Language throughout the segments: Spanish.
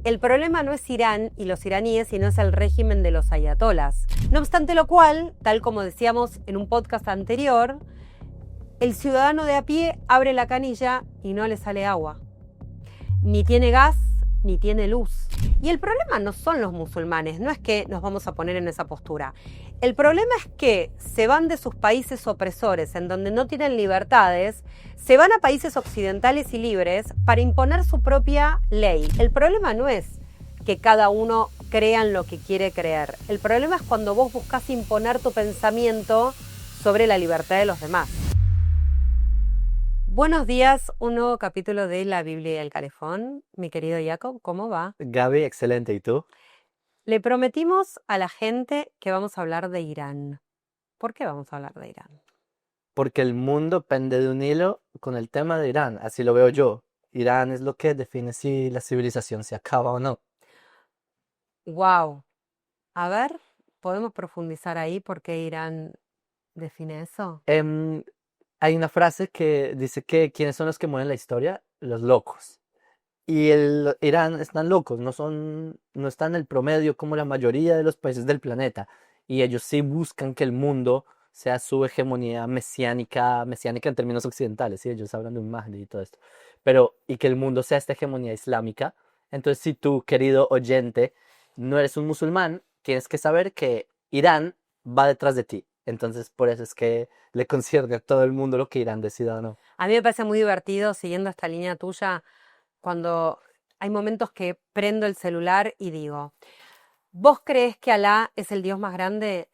El problema no es Irán y los iraníes, sino es el régimen de los ayatolas. No obstante lo cual, tal como decíamos en un podcast anterior, el ciudadano de a pie abre la canilla y no le sale agua. Ni tiene gas, ni tiene luz. Y el problema no son los musulmanes, no es que nos vamos a poner en esa postura. El problema es que se van de sus países opresores, en donde no tienen libertades, se van a países occidentales y libres para imponer su propia ley. El problema no es que cada uno crea en lo que quiere creer. El problema es cuando vos buscás imponer tu pensamiento sobre la libertad de los demás. Buenos días, un nuevo capítulo de la Biblia y el Calefón. Mi querido Jacob, ¿cómo va? Gaby, excelente. ¿Y tú? Le prometimos a la gente que vamos a hablar de Irán. ¿Por qué vamos a hablar de Irán? Porque el mundo pende de un hilo con el tema de Irán, así lo veo yo. Irán es lo que define si la civilización se acaba o no. Wow. A ver, ¿podemos profundizar ahí por qué Irán define eso? Hay una frase que dice que ¿quiénes son los que mueven la historia? Los locos. Y el Irán están locos, no están en el promedio como la mayoría de los países del planeta. Y ellos sí buscan que el mundo sea su hegemonía mesiánica en términos occidentales, ¿sí? Ellos hablan de un Mahdi y todo esto. Y que el mundo sea esta hegemonía islámica. Entonces, si tú, querido oyente, no eres un musulmán, tienes que saber que Irán va detrás de ti. Entonces, por eso es que le concierne a todo el mundo lo que Irán decida o no. A mí me parece muy divertido, siguiendo esta línea tuya, cuando hay momentos que prendo el celular y digo, ¿vos creés que Alá es el Dios más grande?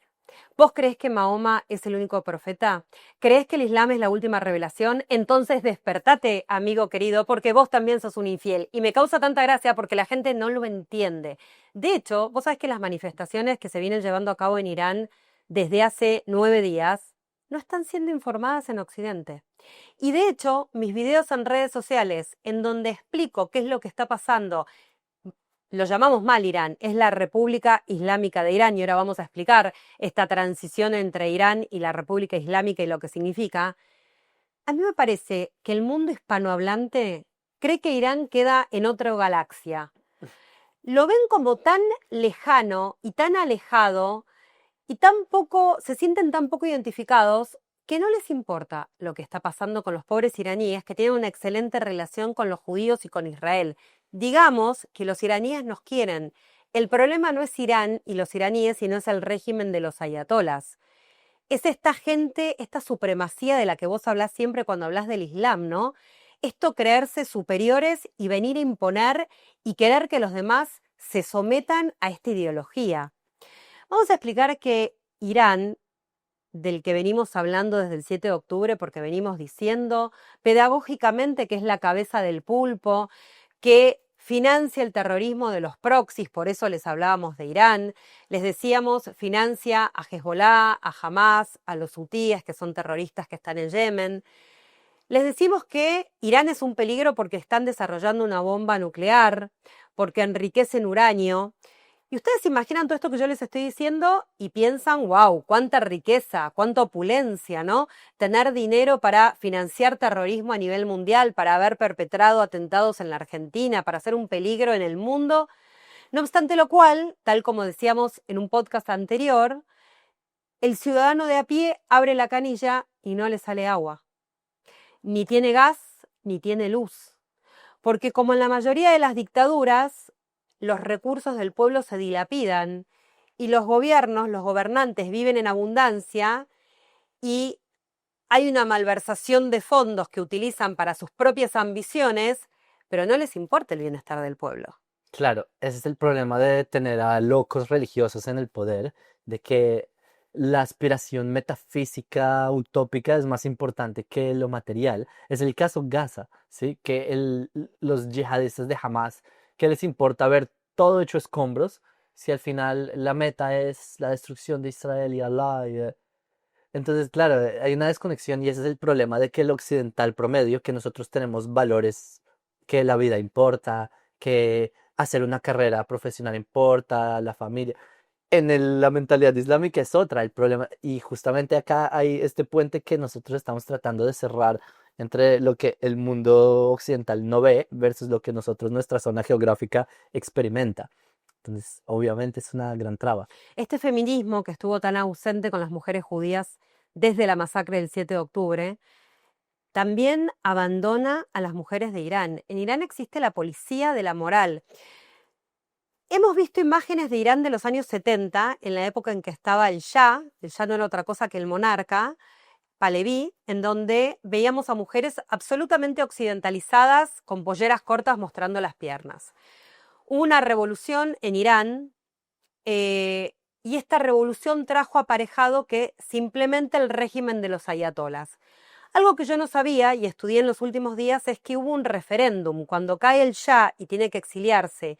¿Vos creés que Mahoma es el único profeta? ¿Creés que el Islam es la última revelación? Entonces despertate, amigo querido, porque vos también sos un infiel. Y me causa tanta gracia porque la gente no lo entiende. De hecho, vos sabés que las manifestaciones que se vienen llevando a cabo en Irán desde hace 9 días no están siendo informadas en Occidente. Y de hecho, mis videos en redes sociales, en donde explico qué es lo que está pasando, lo llamamos mal Irán, es la República Islámica de Irán, y ahora vamos a explicar esta transición entre Irán y la República Islámica y lo que significa. A mí me parece que el mundo hispanohablante cree que Irán queda en otra galaxia. Lo ven como tan lejano y tan alejado y se sienten tan poco identificados que no les importa lo que está pasando con los pobres iraníes que tienen una excelente relación con los judíos y con Israel. Digamos que los iraníes nos quieren. El problema no es Irán y los iraníes, sino es el régimen de los ayatolas. Es esta gente, esta supremacía de la que vos hablás siempre cuando hablas del Islam, ¿no? Esto creerse superiores y venir a imponer y querer que los demás se sometan a esta ideología. Vamos a explicar que Irán, del que venimos hablando desde el 7 de octubre, porque venimos diciendo pedagógicamente que es la cabeza del pulpo, que financia el terrorismo de los proxies, por eso les hablábamos de Irán, les decíamos financia a Hezbollah, a Hamas, a los hutíes, que son terroristas que están en Yemen. Les decimos que Irán es un peligro porque están desarrollando una bomba nuclear, porque enriquecen uranio. Y ustedes se imaginan todo esto que yo les estoy diciendo y piensan, wow, cuánta riqueza, cuánta opulencia, ¿no? Tener dinero para financiar terrorismo a nivel mundial, para haber perpetrado atentados en la Argentina, para ser un peligro en el mundo. No obstante lo cual, tal como decíamos en un podcast anterior, el ciudadano de a pie abre la canilla y no le sale agua. Ni tiene gas, ni tiene luz. Porque como en la mayoría de las dictaduras, los recursos del pueblo se dilapidan y los gobernantes viven en abundancia y hay una malversación de fondos que utilizan para sus propias ambiciones, pero no les importa el bienestar del pueblo. Claro, ese es el problema de tener a locos religiosos en el poder, de que la aspiración metafísica utópica es más importante que lo material. Es el caso Gaza, ¿sí? Que los yihadistas de Hamas, que les importa ver todo hecho escombros, si al final la meta es la destrucción de Israel y Allah. Entonces, claro, hay una desconexión y ese es el problema de que el occidental promedio, que nosotros tenemos valores, que la vida importa, que hacer una carrera profesional importa, la familia. La mentalidad islámica es otra el problema. Y justamente acá hay este puente que nosotros estamos tratando de cerrar entre lo que el mundo occidental no ve versus lo que nosotros, nuestra zona geográfica, experimenta. Entonces, obviamente es una gran traba. Este feminismo que estuvo tan ausente con las mujeres judías desde la masacre del 7 de octubre, también abandona a las mujeres de Irán. En Irán existe la policía de la moral. Hemos visto imágenes de Irán de los años 70, en la época en que estaba el Shah no era otra cosa que el monarca, Pahlaví, en donde veíamos a mujeres absolutamente occidentalizadas, con polleras cortas mostrando las piernas. Hubo una revolución en Irán, y esta revolución trajo aparejado que se implemente el régimen de los ayatolas. Algo que yo no sabía y estudié en los últimos días es que hubo un referéndum. Cuando cae el Shah y tiene que exiliarse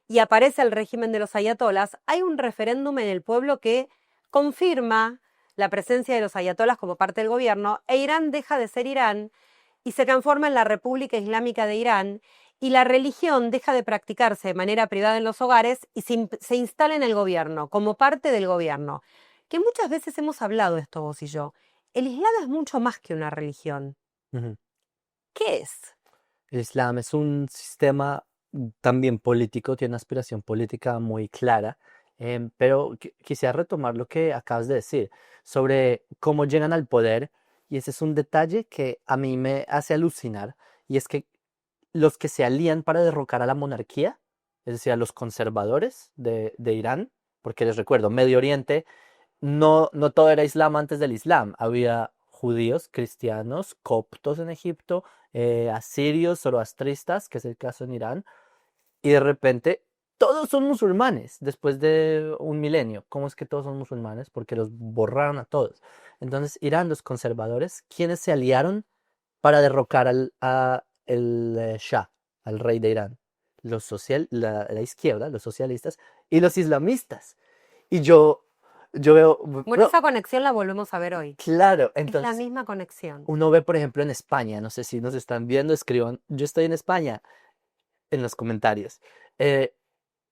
y aparece el régimen de los ayatolas, hay un referéndum en el pueblo que confirma la presencia de los ayatolas como parte del gobierno, e Irán deja de ser Irán y se transforma en la República Islámica de Irán, y la religión deja de practicarse de manera privada en los hogares y se instala en el gobierno, como parte del gobierno. Que muchas veces hemos hablado de esto vos y yo. El Islam es mucho más que una religión. Ujú. ¿Qué es? El Islam es un sistema también político, tiene una aspiración política muy clara, pero quisiera retomar lo que acabas de decir sobre cómo llegan al poder, y ese es un detalle que a mí me hace alucinar, y es que los que se alían para derrocar a la monarquía, es decir, a los conservadores de Irán, porque les recuerdo, Medio Oriente, no todo era Islam antes del Islam. Había judíos, cristianos, coptos en Egipto, asirios, zoroastristas, que es el caso en Irán, y de repente todos son musulmanes después de un milenio. ¿Cómo es que todos son musulmanes? Porque los borraron a todos. Entonces, Irán, los conservadores, ¿quiénes se aliaron para derrocar a el Shah, al rey de Irán? La izquierda, los socialistas y los islamistas. Y yo veo, Bueno, no, esa conexión la volvemos a ver hoy. claro, Es la entonces misma conexión. uno ve, por ejemplo, en España, no sé si nos están viendo, escriban, yo estoy en España, en los comentarios, eh,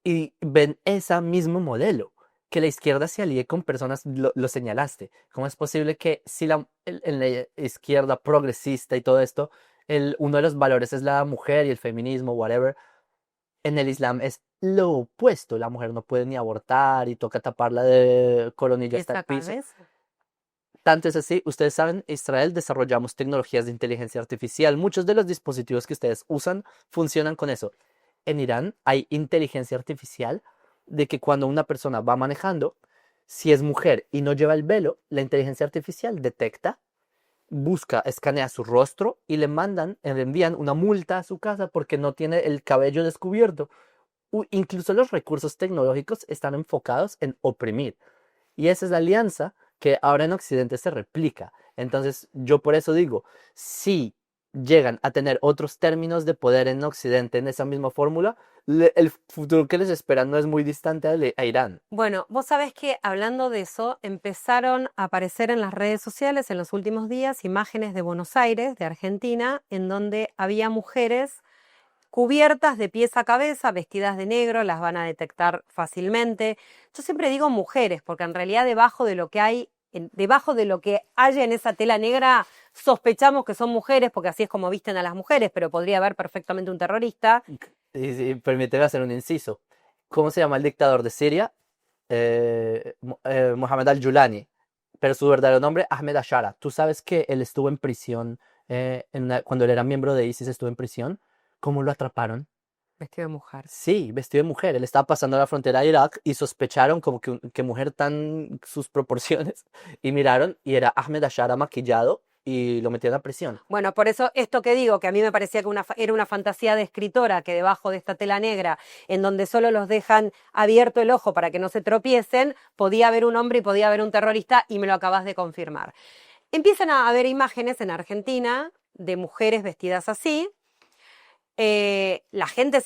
y ven ese mismo modelo, que la izquierda se alíe con personas, lo señalaste. ¿Cómo es posible que si en la izquierda progresista y todo esto, uno de los valores es la mujer y el feminismo, whatever, en el Islam es lo opuesto? La mujer no puede ni abortar y toca taparla de coronilla hasta el Esa piso. cabeza. Tanto es así, ustedes saben, en Israel desarrollamos tecnologías de inteligencia artificial. Muchos de los dispositivos que ustedes usan funcionan con eso. En Irán hay inteligencia artificial de que cuando una persona va manejando, si es mujer y no lleva el velo, la inteligencia artificial detecta, busca, escanea su rostro y le envían una multa a su casa porque no tiene el cabello descubierto. Incluso los recursos tecnológicos están enfocados en oprimir. Y esa es la alianza que ahora en Occidente se replica. Entonces, yo por eso digo, si llegan a tener otros términos de poder en Occidente en esa misma fórmula, el futuro que les espera no es muy distante a Irán. Bueno, vos sabés que hablando de eso, empezaron a aparecer en las redes sociales en los últimos días imágenes de Buenos Aires, de Argentina, en donde había mujeres cubiertas de pies a cabeza, vestidas de negro, las van a detectar fácilmente. Yo siempre digo mujeres, porque en realidad debajo de lo que haya en esa tela negra, sospechamos que son mujeres, porque así es como visten a las mujeres, pero podría haber perfectamente un terrorista. Y permíteme hacer un inciso. ¿Cómo se llama el dictador de Siria? Mohamed al-Julani, pero su verdadero nombre, Ahmed Ashara. ¿Tú sabes que él estuvo en prisión, cuando él era miembro de ISIS, estuvo en prisión? ¿Cómo lo atraparon? Vestido de mujer. Sí, vestido de mujer. Él estaba pasando la frontera de Irak y sospecharon como que mujer tan sus proporciones y miraron y era Ahmed Ashara maquillado y lo metieron a prisión. Bueno, por eso esto que digo, que a mí me parecía que era una fantasía de escritora, que debajo de esta tela negra, en donde solo los dejan abierto el ojo para que no se tropiecen, podía haber un hombre y podía haber un terrorista, y me lo acabas de confirmar. Empiezan a haber imágenes en Argentina de mujeres vestidas así. La gente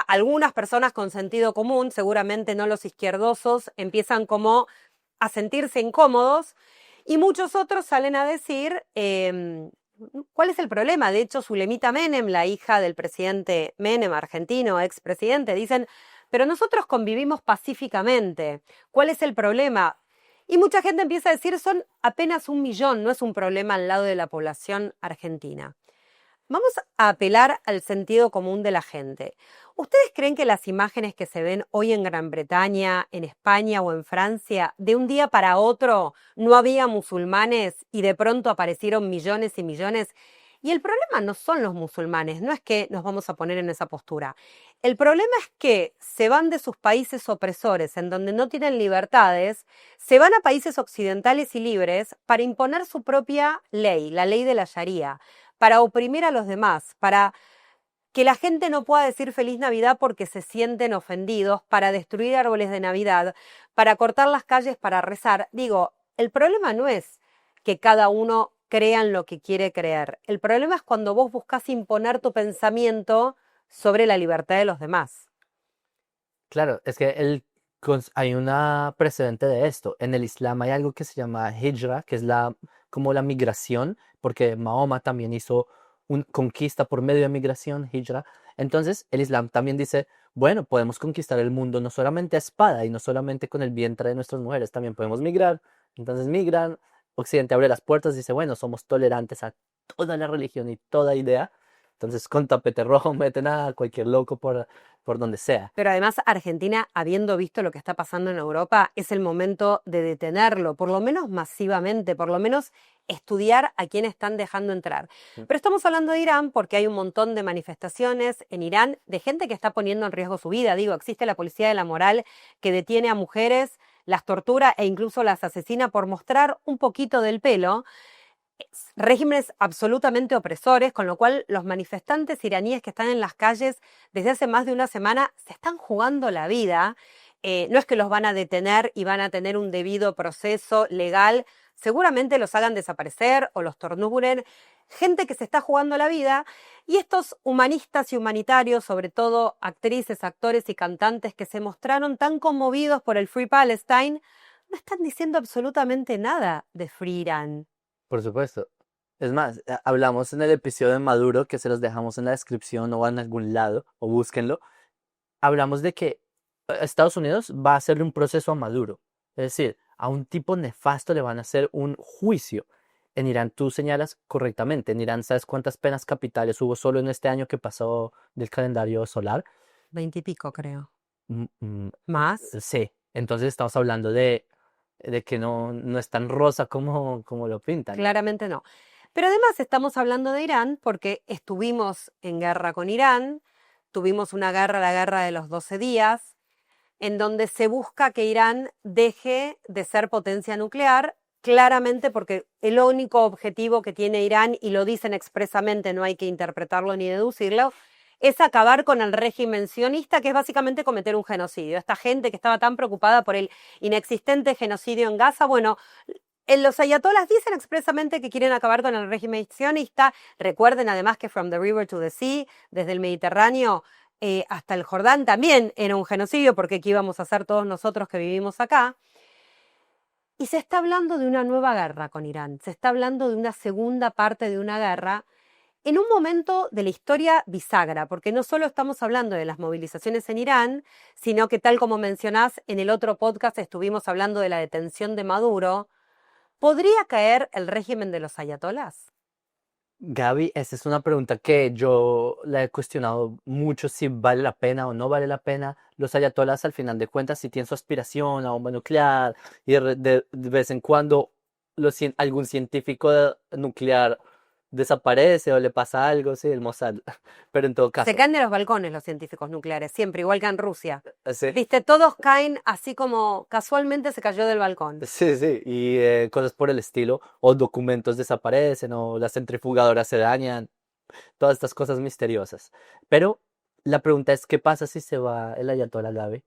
algunas personas con sentido común, seguramente no los izquierdosos, empiezan como a sentirse incómodos, y muchos otros salen a decir, ¿cuál es el problema? De hecho, Zulemita Menem, la hija del presidente Menem, argentino, expresidente, dicen, pero nosotros convivimos pacíficamente, ¿cuál es el problema? Y mucha gente empieza a decir, son apenas 1 millón, no es un problema al lado de la población argentina. Vamos a apelar al sentido común de la gente. ¿Ustedes creen que las imágenes que se ven hoy en Gran Bretaña, en España o en Francia, de un día para otro no había musulmanes y de pronto aparecieron millones y millones? Y el problema no son los musulmanes, no es que nos vamos a poner en esa postura. El problema es que se van de sus países opresores, en donde no tienen libertades, se van a países occidentales y libres para imponer su propia ley, la ley de la Sharía, para oprimir a los demás, para que la gente no pueda decir feliz Navidad porque se sienten ofendidos, para destruir árboles de Navidad, para cortar las calles para rezar. Digo, el problema no es que cada uno crea en lo que quiere creer. El problema es cuando vos buscas imponer tu pensamiento sobre la libertad de los demás. Claro, es que hay una precedente de esto. En el Islam hay algo que se llama hijra, que es como la migración, porque Mahoma también hizo una conquista por medio de migración, hijra. Entonces, el Islam también dice, bueno, podemos conquistar el mundo no solamente a espada y no solamente con el vientre de nuestras mujeres, también podemos migrar. Entonces migran, Occidente abre las puertas y dice, bueno, somos tolerantes a toda la religión y toda idea. Entonces, con tapete rojo meten a cualquier loco por donde sea. Pero además Argentina, habiendo visto lo que está pasando en Europa, es el momento de detenerlo, por lo menos masivamente, por lo menos estudiar a quién están dejando entrar. Pero estamos hablando de Irán porque hay un montón de manifestaciones en Irán de gente que está poniendo en riesgo su vida. Digo, existe la policía de la moral que detiene a mujeres, las tortura e incluso las asesina por mostrar un poquito del pelo. Regímenes absolutamente opresores, con lo cual los manifestantes iraníes que están en las calles desde hace más de una semana se están jugando la vida. No es que los van a detener y van a tener un debido proceso legal, seguramente los hagan desaparecer o los torturen. Gente que se está jugando la vida y estos humanistas y humanitarios, sobre todo actrices, actores y cantantes que se mostraron tan conmovidos por el Free Palestine, no están diciendo absolutamente nada de Free Irán. Por supuesto. Es más, hablamos en el episodio de Maduro, que se los dejamos en la descripción o en algún lado, o búsquenlo. Hablamos de que Estados Unidos va a hacerle un proceso a Maduro. Es decir, a un tipo nefasto le van a hacer un juicio. En Irán tú señalas correctamente. En Irán, ¿sabes cuántas penas capitales hubo solo en este año que pasó del calendario solar? 20 y pico, creo. Mm, mm, ¿Más? sí. Entonces estamos hablando de que no es tan rosa como lo pintan. Claramente no. Pero además estamos hablando de Irán porque estuvimos en guerra con Irán, tuvimos una guerra, la guerra de los 12 días, en donde se busca que Irán deje de ser potencia nuclear, claramente porque el único objetivo que tiene Irán, y lo dicen expresamente, no hay que interpretarlo ni deducirlo, es acabar con el régimen sionista, que es básicamente cometer un genocidio. Esta gente que estaba tan preocupada por el inexistente genocidio en Gaza, bueno, los ayatolas dicen expresamente que quieren acabar con el régimen sionista. Recuerden además que from the river to the sea, desde el Mediterráneo hasta el Jordán, también era un genocidio, porque ¿qué íbamos a hacer todos nosotros que vivimos acá? Y se está hablando de una nueva guerra con Irán, se está hablando de una segunda parte de una guerra en un momento de la historia bisagra, porque no solo estamos hablando de las movilizaciones en Irán, sino que tal como mencionás, en el otro podcast estuvimos hablando de la detención de Maduro. ¿Podría caer el régimen de los ayatolás? Gaby, esa es una pregunta que yo la he cuestionado mucho si vale la pena o no vale la pena. Los ayatolas, al final de cuentas, si tienen su aspiración a bomba nuclear y de vez en cuando algún científico nuclear desaparece o le pasa algo, sí, el Mossad. Pero en todo Se caso, caen de los balcones los científicos nucleares, siempre, igual que en Rusia. sí, Viste, todos caen así como casualmente se cayó del balcón. sí, sí, y cosas por el estilo, o documentos desaparecen, o las centrifugadoras se dañan, todas estas cosas misteriosas. Pero la pregunta es, ¿qué pasa si se va el ayatollah Gabe?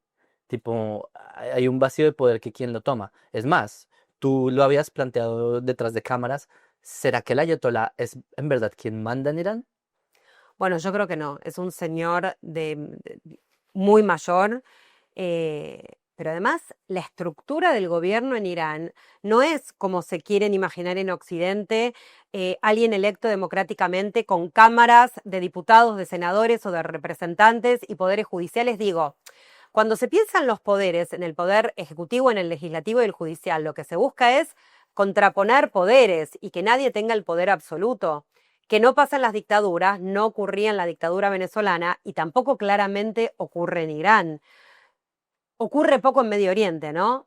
Tipo, hay un vacío de poder que quién lo toma. Es más, tú lo habías planteado detrás de cámaras. ¿Será que el ayatollah es en verdad quien manda en Irán? Bueno, yo creo que no, es un señor muy mayor, pero además la estructura del gobierno en Irán no es como se quieren imaginar en Occidente, alguien electo democráticamente con cámaras de diputados, de senadores o de representantes y poderes judiciales. Digo, cuando se piensan los poderes, en el poder ejecutivo, en el legislativo y el judicial, lo que se busca es contraponer poderes y que nadie tenga el poder absoluto. que no pasa en las dictaduras, no ocurría en la dictadura venezolana y tampoco claramente ocurre en Irán. Ocurre poco en Medio Oriente, ¿no?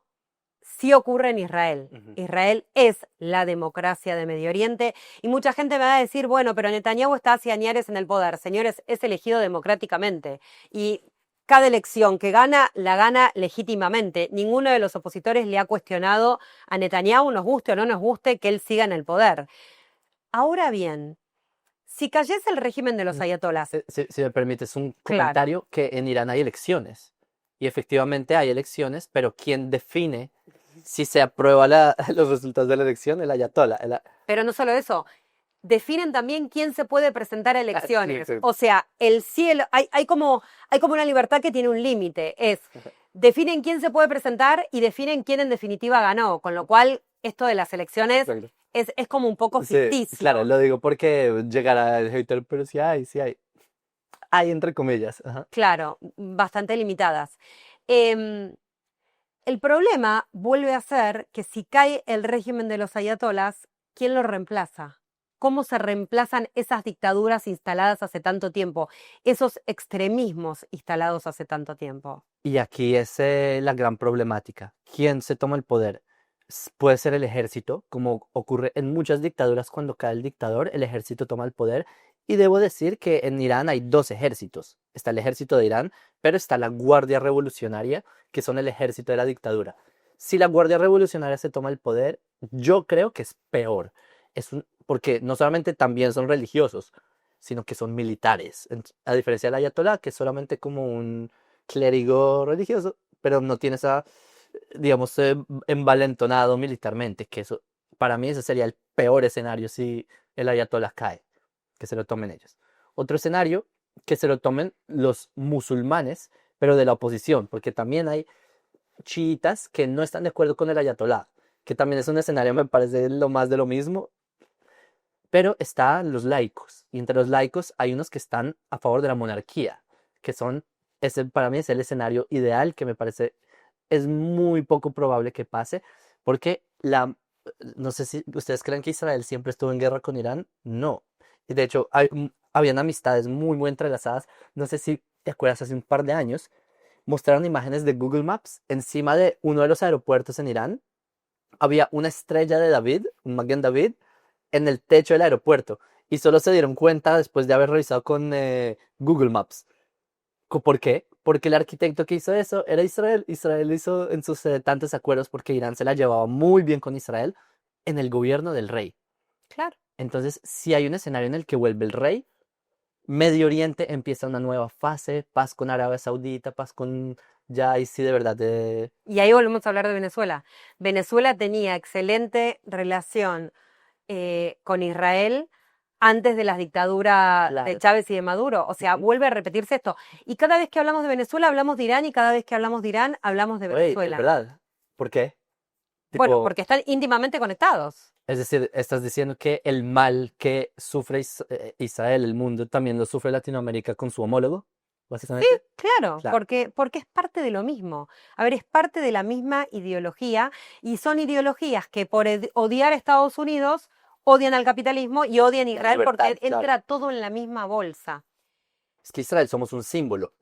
Sí ocurre en Israel. Ujú. Israel es la democracia de Medio Oriente y mucha gente me va a decir, bueno, pero Netanyahu está hace años en el poder. Señores, es elegido democráticamente y cada elección que gana, la gana legítimamente. Ninguno de los opositores le ha cuestionado a Netanyahu, nos guste o no nos guste, que él siga en el poder. Ahora bien, si cayese el régimen de los Mm, ayatolás, si me permites un claro, comentario, que en Irán hay elecciones. Y efectivamente hay elecciones, pero ¿quién define si se aprueba los resultados de la elección? El ayatollah. pero no solo eso, definen también quién se puede presentar a Sí, elecciones. exacto. O sea, el cielo, hay como una libertad que tiene un límite. Definen quién se puede presentar y definen quién en definitiva ganó. Con lo cual, esto de las elecciones Exacto. es como un poco Sí, claro, ficticio. lo digo porque llegará el hater, pero sí hay, sí hay. Hay entre comillas. Ajá. Claro, bastante limitadas. Em, el problema vuelve a ser que si cae el régimen de los ayatolás, ¿quién lo reemplaza? ¿Cómo se reemplazan esas dictaduras instaladas hace tanto tiempo? Esos extremismos instalados hace tanto tiempo. Y aquí es la gran problemática. ¿Quién se toma el poder? Puede ser el ejército, como ocurre en muchas dictaduras cuando cae el dictador, el ejército toma el poder. Y debo decir que en Irán hay dos ejércitos. Está el ejército de Irán, pero está la Guardia Revolucionaria, que son el ejército de la dictadura. Si la Guardia Revolucionaria se toma el poder, yo creo que es peor. Porque no solamente también son religiosos, sino que son militares. A diferencia del ayatolá, que es solamente como un clérigo religioso, pero no tiene esa, digamos, envalentonado militarmente, que eso, para mí ese sería el peor escenario si el ayatollah cae, que se lo tomen ellos. Otro escenario, que se lo tomen los musulmanes, pero de la oposición, porque también hay chiitas que no están de acuerdo con el ayatollah, que también es un escenario, me parece lo más de lo mismo, pero están los laicos, y entre los laicos hay unos que están a favor de la monarquía, que son, ese para mí es el escenario ideal, que me parece es muy poco probable que pase, porque no sé si ustedes creen que Israel siempre estuvo en guerra con Irán, no. Y de hecho, habían amistades muy, muy entrelazadas. No sé si te acuerdas, hace un par de años, mostraron imágenes de Google Maps encima de uno de los aeropuertos en Irán. Había una estrella de David, un Maguen David, en el techo del aeropuerto. Y solo se dieron cuenta después de haber revisado con Google Maps. ¿Por qué? Porque el arquitecto que hizo eso era Israel. Israel hizo en sus tantos acuerdos porque Irán se la llevaba muy bien con Israel en el gobierno del rey. Claro. Entonces, si hay un escenario en el que vuelve el rey, Medio Oriente empieza una nueva fase, paz con Arabia Saudita, paz con ya ahí sí de verdad de... Y ahí volvemos a hablar de Venezuela. Venezuela tenía excelente relación con Israel antes de las dictaduras de Claro. Chávez y de Maduro. O sea, Ujú. vuelve a repetirse esto. Y cada vez que hablamos de Venezuela, hablamos de Irán y cada vez que hablamos de Irán, hablamos de Oye, es Venezuela. verdad. ¿Por qué? Bueno, Tipo, porque están íntimamente conectados. es decir, estás diciendo que el mal que sufre Israel, el mundo, también lo sufre Latinoamérica con su homólogo, Sí, básicamente. claro, Claro. porque es parte de lo mismo. A ver, es parte de la misma ideología y son ideologías que por odiar a Estados Unidos odian al capitalismo y odian a La Israel libertad, porque claro. entra todo en la misma bolsa. Es que Israel somos un símbolo,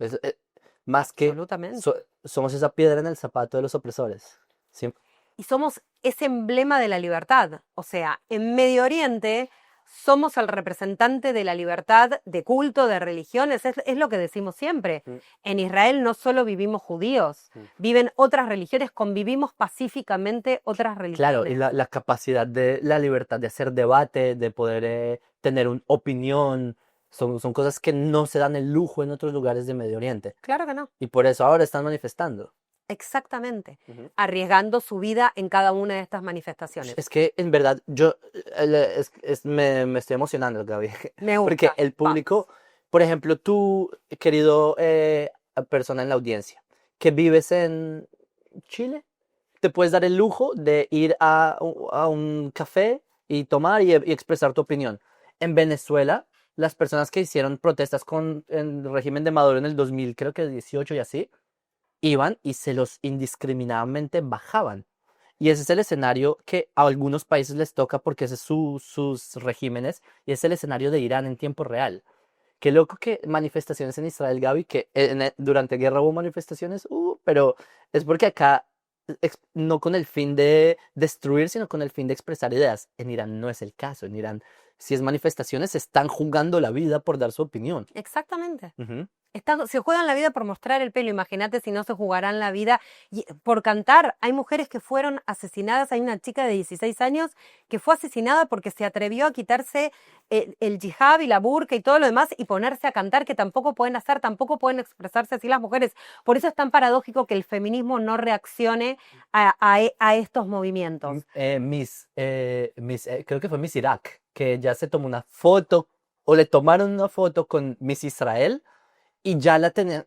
más que Absolutamente. somos esa piedra en el zapato de los opresores. Siempre. Y somos ese emblema de la libertad. O sea, en Medio Oriente somos el representante de la libertad de culto, de religiones, es lo que decimos siempre. Mm, En Israel no solo vivimos judíos, mm. viven otras religiones, convivimos pacíficamente otras Claro, y religiones. la capacidad de la libertad de hacer debate, de poder tener una opinión, son cosas que no se dan el lujo en otros lugares de Medio Oriente. Claro que no, Y por eso ahora están manifestando. exactamente, Ujú. arriesgando su vida en cada una de estas manifestaciones. Es que en verdad yo me estoy emocionando, Gaby, Me porque gusta, el vamos. público, por ejemplo, tú, querido persona en la audiencia, que vives en Chile, te puedes dar el lujo de ir a un café y tomar y expresar tu opinión. En Venezuela, las personas que hicieron protestas con el régimen de Maduro en el 2000, creo que 18 y así, iban y se los indiscriminadamente bajaban. Y ese es el escenario que a algunos países les toca porque ese es sus regímenes y es el escenario de Irán en tiempo real. Qué loco que manifestaciones en Israel, Gaby, que durante guerra hubo manifestaciones, pero es porque acá no con el fin de destruir, sino con el fin de expresar ideas. En Irán no es el caso. En Irán, si es manifestaciones, están jugando la vida por dar su opinión. Exactamente. Ujú. Se juegan la vida por mostrar el pelo, imagínate si no se jugarán la vida por cantar. Hay mujeres que fueron asesinadas, hay una chica de 16 años que fue asesinada porque se atrevió a quitarse el hijab y la burka y todo lo demás y ponerse a cantar, que tampoco pueden hacer, tampoco pueden expresarse así las mujeres. Por eso es tan paradójico que el feminismo no reaccione a estos movimientos. Creo que fue Miss Irak, que ya se tomó una foto o le tomaron una foto con Miss Israel y ya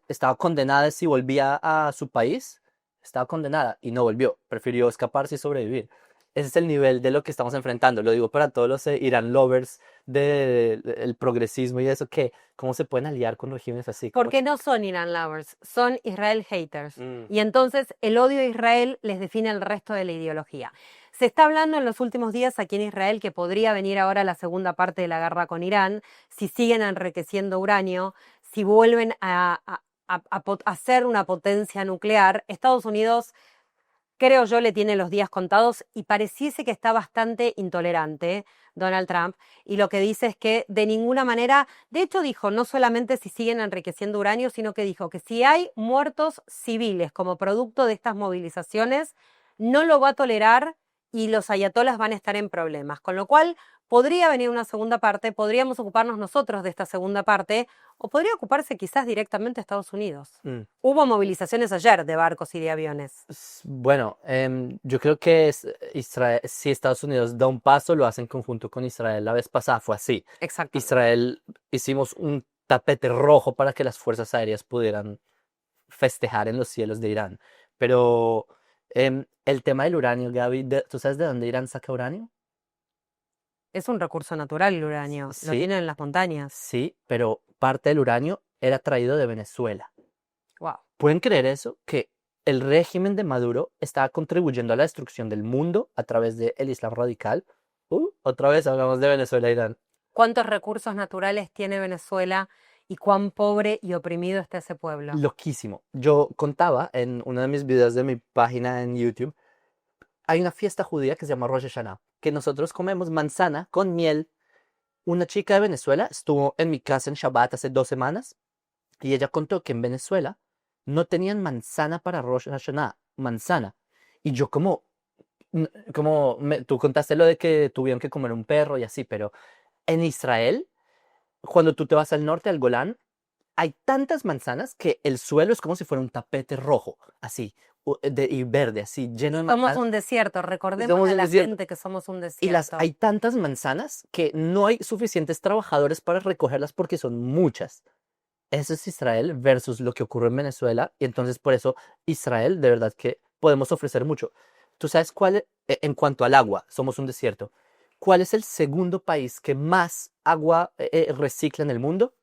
estaba condenada si volvía a su país, estaba condenada y no volvió, prefirió escaparse y sobrevivir. Ese es el nivel de lo que estamos enfrentando. Lo digo para todos los Irán lovers del progresismo y eso, que cómo se pueden aliar con regímenes así. Porque no son Iran lovers, son Israel haters. Mm. Y entonces el odio a Israel les define el resto de la ideología. Se está hablando en los últimos días aquí en Israel que podría venir ahora la segunda parte de la guerra con Irán, si siguen enriqueciendo uranio, si vuelven a ser una potencia nuclear. Estados Unidos, creo yo, le tiene los días contados y pareciese que está bastante intolerante Donald Trump, y lo que dice es que de ninguna manera, de hecho dijo, no solamente si siguen enriqueciendo uranio, sino que dijo que si hay muertos civiles como producto de estas movilizaciones, no lo va a tolerar y los ayatolas van a estar en problemas, con lo cual podría venir una segunda parte, podríamos ocuparnos nosotros de esta segunda parte, o podría ocuparse quizás directamente Estados Unidos. Mm. Hubo movilizaciones ayer de barcos y de aviones. Bueno, yo creo que Israel, si Estados Unidos da un paso, lo hace en conjunto con Israel. La vez pasada fue así. Exacto. Israel hicimos un tapete rojo para que las fuerzas aéreas pudieran festejar en los cielos de Irán. Pero el tema del uranio, Gaby, ¿tú sabes de dónde Irán saca uranio? Es un recurso natural el uranio, lo Sí, tienen en las montañas. sí, pero parte del uranio era traído de Venezuela. Wow. ¿Pueden creer eso? Que el régimen de Maduro estaba contribuyendo a la destrucción del mundo a través del Islam radical. Otra vez hablamos de Venezuela e Irán. ¿Cuántos recursos naturales tiene Venezuela y cuán pobre y oprimido está ese pueblo? Loquísimo. Yo contaba en uno de mis videos de mi página en YouTube, hay una fiesta judía que se llama Rosh Hashanah, que nosotros comemos manzana con miel. Una chica de Venezuela estuvo en mi casa en Shabbat hace 2 semanas y ella contó que en Venezuela no tenían manzana para Rosh Hashanah, manzana. Y yo tú contaste lo de que tuvieron que comer un perro y así, pero en Israel, cuando tú te vas al norte, al Golán, hay tantas manzanas que el suelo es como si fuera un tapete rojo, así, y verde, así, lleno de Somos manzanas. un desierto, recordemos Somos a un la desierto. gente que somos un Y desierto. hay tantas manzanas que no hay suficientes trabajadores para recogerlas porque son muchas. Eso es Israel versus lo que ocurre en Venezuela. Y entonces por eso Israel, de verdad que podemos ofrecer mucho. ¿Tú sabes en cuanto al agua, somos un desierto? ¿Cuál es el segundo país que más agua recicla en el mundo?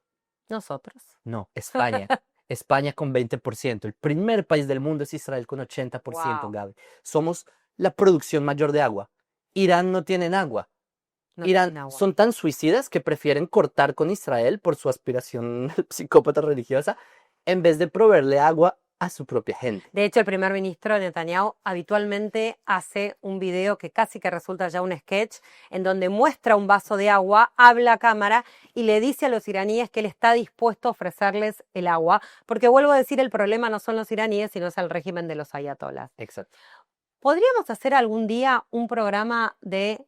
Nosotros. No, España. España con 20%. El primer país del mundo es Israel con 80%, Wow. Gaby. Somos la producción mayor de agua. Irán no tienen agua. No Irán tienen agua. son tan suicidas que prefieren cortar con Israel por su aspiración psicópata religiosa en vez de proveerle agua a su propia gente. De hecho, el primer ministro Netanyahu habitualmente hace un video que casi que resulta ya un sketch, en donde muestra un vaso de agua, habla a cámara y le dice a los iraníes que él está dispuesto a ofrecerles el agua, porque vuelvo a decir, el problema no son los iraníes, sino es el régimen de los ayatolas. Exacto. ¿Podríamos hacer algún día un programa de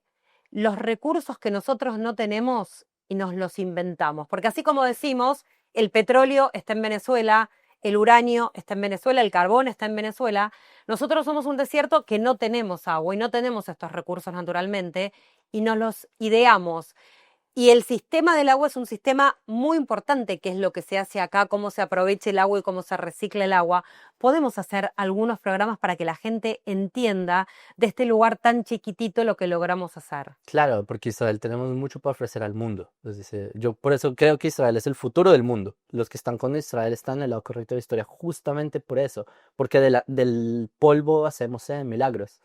los recursos que nosotros no tenemos y nos los inventamos? Porque así como decimos, el petróleo está en Venezuela, el uranio está en Venezuela, el carbón está en Venezuela, nosotros somos un desierto que no tenemos agua y no tenemos estos recursos naturalmente y nos los ideamos. Y el sistema del agua es un sistema muy importante, que es lo que se hace acá, cómo se aprovecha el agua y cómo se recicla el agua. Podemos hacer algunos programas para que la gente entienda de este lugar tan chiquitito lo que logramos hacer. Claro, porque Israel tenemos mucho para ofrecer al mundo. Yo por eso creo que Israel es el futuro del mundo. Los que están con Israel están en el lado correcto de la historia, justamente por eso, porque del polvo hacemos milagros.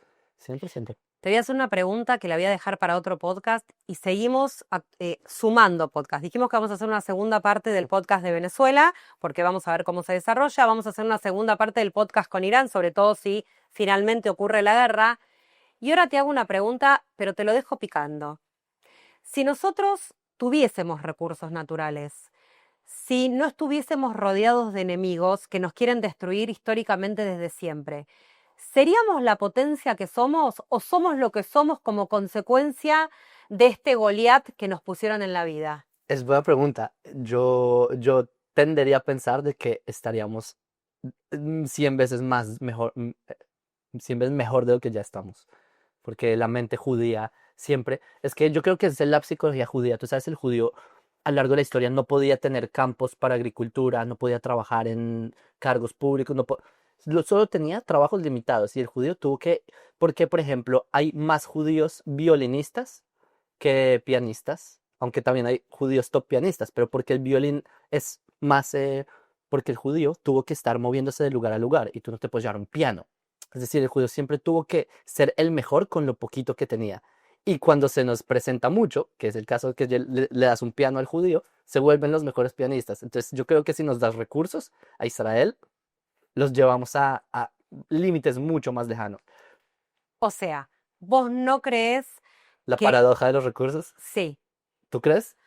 100%. Te voy a hacer una pregunta que la voy a dejar para otro podcast y seguimos sumando podcast. Dijimos que vamos a hacer una segunda parte del podcast de Venezuela porque vamos a ver cómo se desarrolla. Vamos a hacer una segunda parte del podcast con Irán, sobre todo si finalmente ocurre la guerra. Y ahora te hago una pregunta, pero te lo dejo picando. Si nosotros tuviésemos recursos naturales, si no estuviésemos rodeados de enemigos que nos quieren destruir históricamente desde siempre, ¿seríamos la potencia que somos o somos lo que somos como consecuencia de este Goliat que nos pusieron en la vida? Es buena pregunta. Yo tendería a pensar de que estaríamos 100 veces más mejor, 100 veces mejor de lo que ya estamos. Porque la mente judía siempre, es que yo creo que es la psicología judía. Tú sabes, el judío a lo largo de la historia no podía tener campos para agricultura, no podía trabajar en cargos públicos, solo tenía trabajos limitados y el judío tuvo que, porque por ejemplo hay más judíos violinistas que pianistas, aunque también hay judíos top pianistas, pero porque el violín es más, porque el judío tuvo que estar moviéndose de lugar a lugar y tú no te puedes llevar un piano. Es decir, el judío siempre tuvo que ser el mejor con lo poquito que tenía. Y cuando se nos presenta mucho, que es el caso de que le das un piano al judío, se vuelven los mejores pianistas. Entonces yo creo que si nos das recursos a Israel, los llevamos a límites mucho más lejanos. O sea, vos no crees La que... paradoja de los recursos, Sí, ¿tú crees?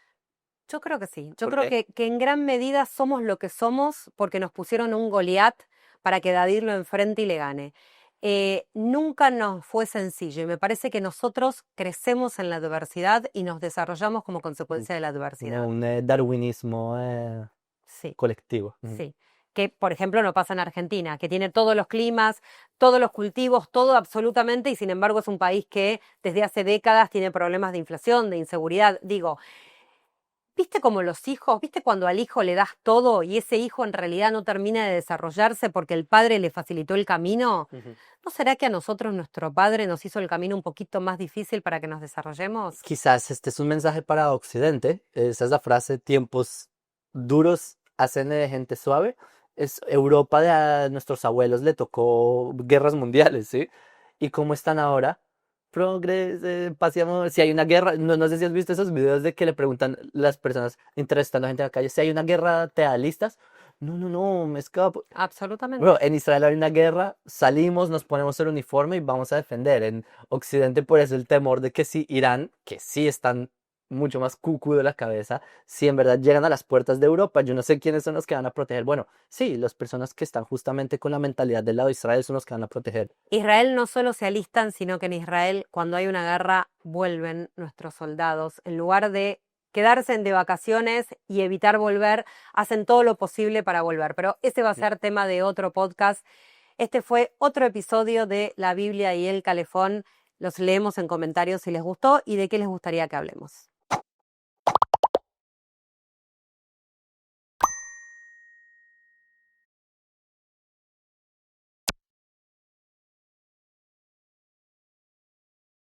yo creo que sí. Yo ¿Por creo qué? que en gran medida somos lo que somos porque nos pusieron un Goliat para que David lo enfrente y le gane. Nunca nos fue sencillo y me parece que nosotros crecemos en la adversidad y nos desarrollamos como consecuencia de la Como adversidad. un darwinismo Sí. colectivo. Sí, que por ejemplo no pasa en Argentina, que tiene todos los climas, todos los cultivos, todo absolutamente, y sin embargo es un país que desde hace décadas tiene problemas de inflación, de inseguridad. Digo, ¿viste como los hijos? ¿Viste cuando al hijo le das todo y ese hijo en realidad no termina de desarrollarse porque el padre le facilitó el camino? Ujú. ¿No será que a nosotros nuestro padre nos hizo el camino un poquito más difícil para que nos desarrollemos? Quizás este es un mensaje para Occidente. Esa es la frase, tiempos duros hacen de gente suave. Es Europa de a nuestros abuelos le tocó guerras mundiales, ¿sí? ¿Y cómo están ahora? Paseamos, si hay una guerra, no sé si has visto esos videos de que le preguntan las personas entrevistando a gente en la calle, si hay una guerra, ¿te alistas? No, no, no, me escapo. Bueno, Absolutamente. en Israel hay una guerra, salimos, nos ponemos el uniforme y vamos a defender. En Occidente, por eso el temor de que si Irán, que sí están mucho más cucu de la cabeza, si en verdad llegan a las puertas de Europa, yo no sé quiénes son los que van a proteger. Bueno, sí, las personas que están justamente con la mentalidad del lado de Israel son los que van a proteger. Israel no solo se alistan, sino que en Israel, cuando hay una guerra, vuelven nuestros soldados. En lugar de quedarse de vacaciones y evitar volver, hacen todo lo posible para volver. Pero ese va a ser tema de otro podcast. Este fue otro episodio de La Biblia y el Calefón. Los leemos en comentarios si les gustó y de qué les gustaría que hablemos.